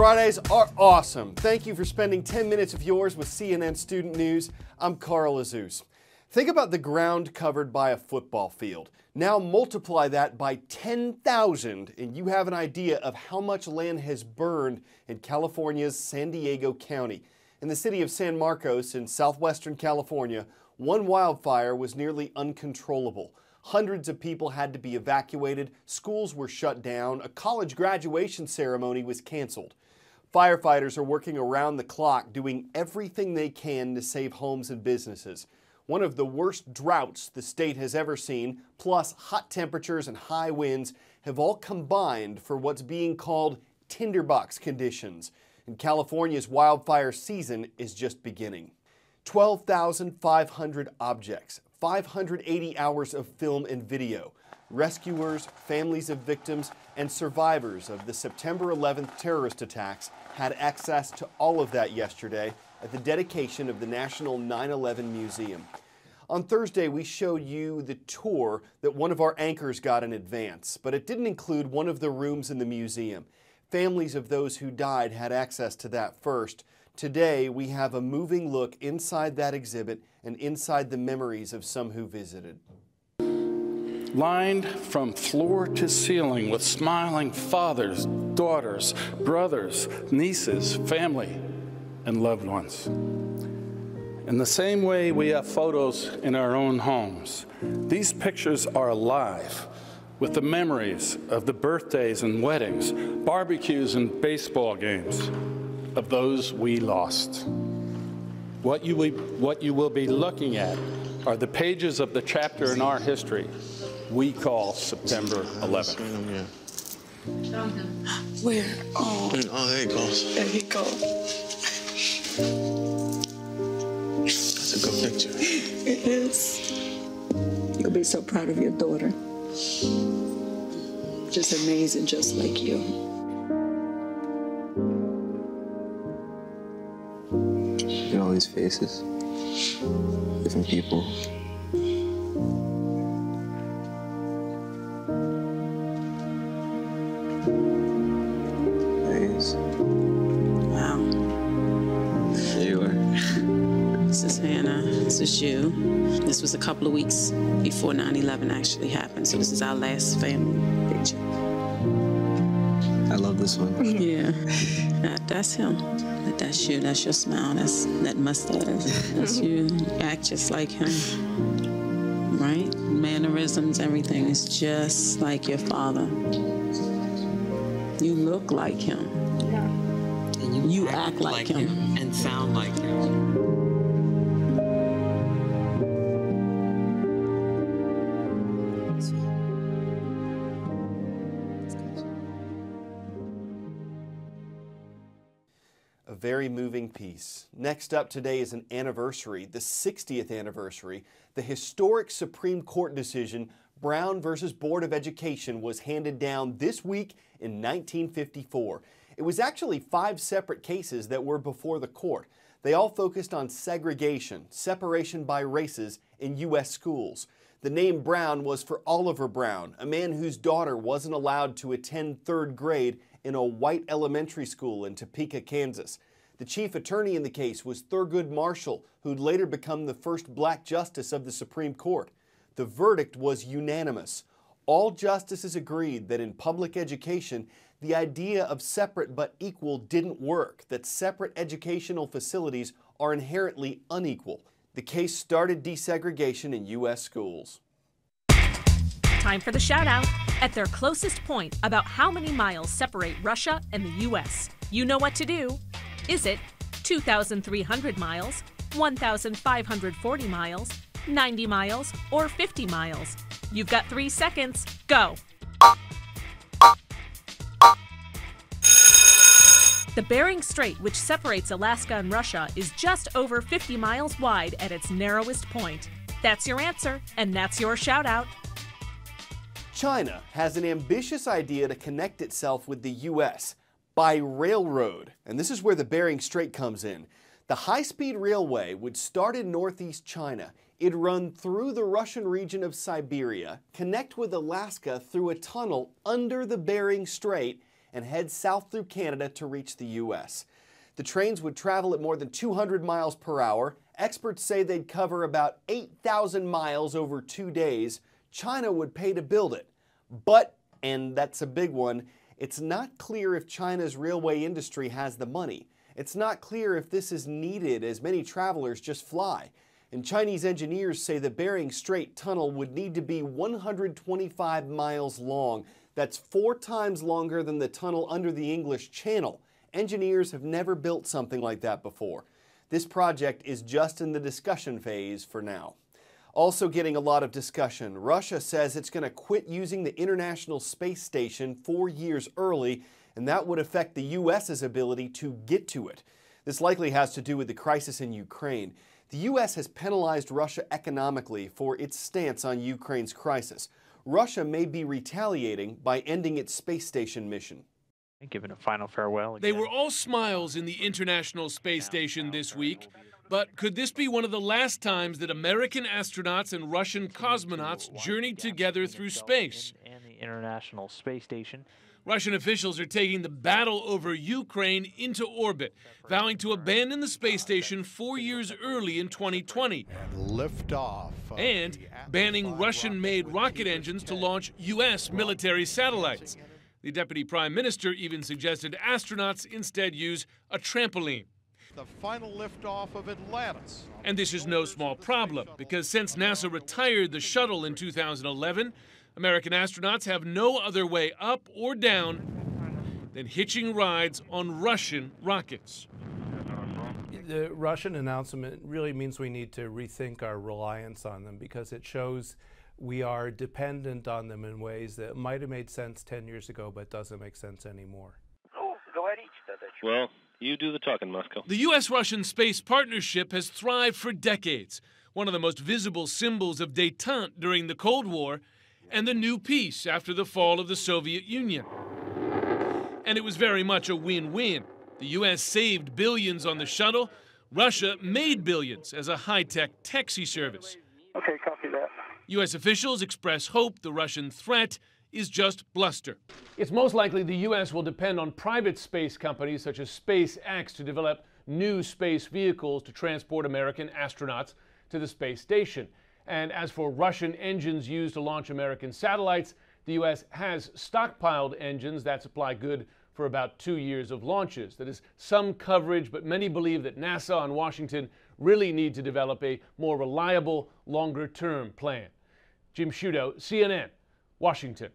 Fridays are awesome. Thank you for spending 10 minutes of yours with CNN Student News. I'm Carl Azus. Think about the ground covered by a football field. Now multiply that by 10,000 and you have an idea of how much land has burned in California's San Diego County. In the city of San Marcos in southwestern California, one wildfire was nearly uncontrollable. Hundreds of people had to be evacuated, schools were shut down, a college graduation ceremony was canceled. Firefighters are working around the clock, doing everything they can to save homes and businesses. One of the worst droughts the state has ever seen, plus hot temperatures and high winds, have all combined for what's being called tinderbox conditions. And California's wildfire season is just beginning. 12,500 objects, 580 hours of film and video. Rescuers, families of victims, and survivors of the September 11th terrorist attacks had access to all of that yesterday at the dedication of the National 9/11 Museum. On Thursday, we showed you the tour that one of our anchors got in advance, but it didn't include one of the rooms in the museum. Families of those who died had access to that first. Today, we have a moving look inside that exhibit and inside the memories of some who visited. Lined from floor to ceiling with smiling fathers, daughters, brothers, nieces, family, and loved ones. In the same way we have photos in our own homes, these pictures are alive with the memories of the birthdays and weddings, barbecues and baseball games of those we lost. What you will be looking at are the pages of the chapter in our history we call September 11th. Where? Oh, there he goes. There he goes. That's a good picture. It is. You'll be so proud of your daughter. Just amazing, just like you. Look at all these faces. Different people. Wow. There you are. This is Hannah. This is you. This was a couple of weeks before 9/11 actually happened, so this is our last family picture. I love this one. Yeah. That's him. That's you. That's your smile. That's that mustache. That's you. You act just like him. Right? Mannerisms, everything is just like your father. You look like him. Yeah. And you act like him. And sound like him. A very moving piece. Next up today is an anniversary, the 60th anniversary. The historic Supreme Court decision, Brown versus Board of Education, was handed down this week in 1954. It was actually 5 separate cases that were before the court. They all focused on segregation, separation by races in U.S. schools. The name Brown was for Oliver Brown, a man whose daughter wasn't allowed to attend 3rd grade in a white elementary school in Topeka, Kansas. The chief attorney in the case was Thurgood Marshall, who'd later become the first black justice of the Supreme Court. The verdict was unanimous. All justices agreed that in public education, the idea of separate but equal didn't work, that separate educational facilities are inherently unequal. The case started desegregation in U.S. schools. Time for the shout out. At their closest point about how many miles separate Russia and the U.S., you know what to do. Is it 2,300 miles, 1,540 miles, 90 miles, or 50 miles? You've got 3 seconds. Go. The Bering Strait, which separates Alaska and Russia, is just over 50 miles wide at its narrowest point. That's your answer, and that's your shout out. China has an ambitious idea to connect itself with the U.S. by railroad, and this is where the Bering Strait comes in. The high-speed railway would start in northeast China. It'd run through the Russian region of Siberia, connect with Alaska through a tunnel under the Bering Strait, and head south through Canada to reach the U.S. The trains would travel at more than 200 miles per hour. Experts say they'd cover about 8,000 miles over 2 days. China would pay to build it. But, and that's a big one, it's not clear if China's railway industry has the money. It's not clear if this is needed, as many travelers just fly. And Chinese engineers say the Bering Strait tunnel would need to be 125 miles long. That's 4 times longer than the tunnel under the English Channel. Engineers have never built something like that before. This project is just in the discussion phase for now. Also getting a lot of discussion, Russia says it's going to quit using the International Space Station 4 years early, and that would affect the U.S.'s ability to get to it. This likely has to do with the crisis in Ukraine. The U.S. has penalized Russia economically for its stance on Ukraine's crisis. Russia may be retaliating by ending its space station mission. Given a final farewell. They were all smiles in the International Space Station this week, but could this be one of the last times that American astronauts and Russian cosmonauts journeyed together through space? And the International Space Station. Russian officials are taking the battle over Ukraine into orbit, vowing to abandon the space station 4 years early in 2020. Liftoff. And banning Russian-made rocket engines to launch U.S. military satellites. The Deputy Prime Minister even suggested astronauts instead use a trampoline. The final liftoff of Atlantis. And this is no small problem, because since NASA retired the shuttle in 2011, American astronauts have no other way up or down than hitching rides on Russian rockets. The Russian announcement really means we need to rethink our reliance on them, because it shows we are dependent on them in ways that might have made sense 10 years ago but doesn't make sense anymore. Well, you do the talking, Moscow. The U.S.-Russian space partnership has thrived for decades, one of the most visible symbols of détente during the Cold War and the new peace after the fall of the Soviet Union. And it was very much a win-win. The U.S. saved billions on the shuttle. Russia made billions as a high-tech taxi service. Okay, copy that. U.S. officials express hope the Russian threat is just bluster. It's most likely the U.S. will depend on private space companies such as SpaceX to develop new space vehicles to transport American astronauts to the space station. And as for Russian engines used to launch American satellites, the U.S. has stockpiled engines that supply good for about 2 years of launches. That is some coverage, but many believe that NASA and Washington really need to develop a more reliable, longer-term plan. Jim Sciutto, CNN, Washington.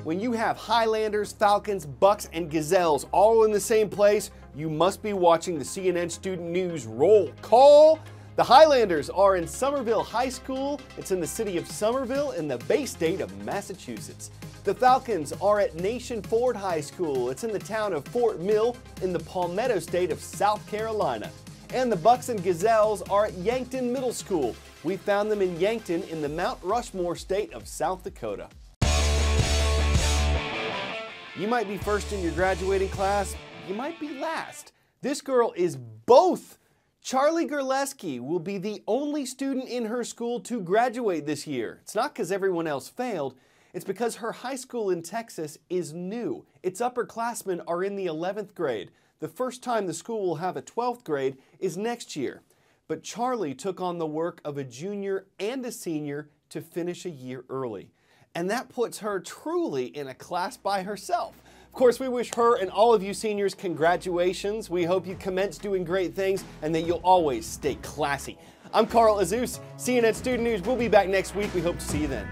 When you have Highlanders, Falcons, Bucks, and Gazelles all in the same place, you must be watching the CNN Student News Roll Call. The Highlanders are in Somerville High School. It's in the city of Somerville in the Bay State of Massachusetts. The Falcons are at Nation Ford High School. It's in the town of Fort Mill in the Palmetto State of South Carolina. And the Bucks and Gazelles are at Yankton Middle School. We found them in Yankton in the Mount Rushmore State of South Dakota. You might be first in your graduating class, you might be last. This girl is both. Charlie Gerleski will be the only student in her school to graduate this year. It's not because everyone else failed, it's because her high school in Texas is new. Its upperclassmen are in the 11th grade. The first time the school will have a 12th grade is next year. But Charlie took on the work of a junior and a senior to finish a year early. And that puts her truly in a class by herself. Of course, we wish her and all of you seniors congratulations. We hope you commence doing great things and that you'll always stay classy. I'm Carl Azus, CNN Student News. We'll be back next week. We hope to see you then.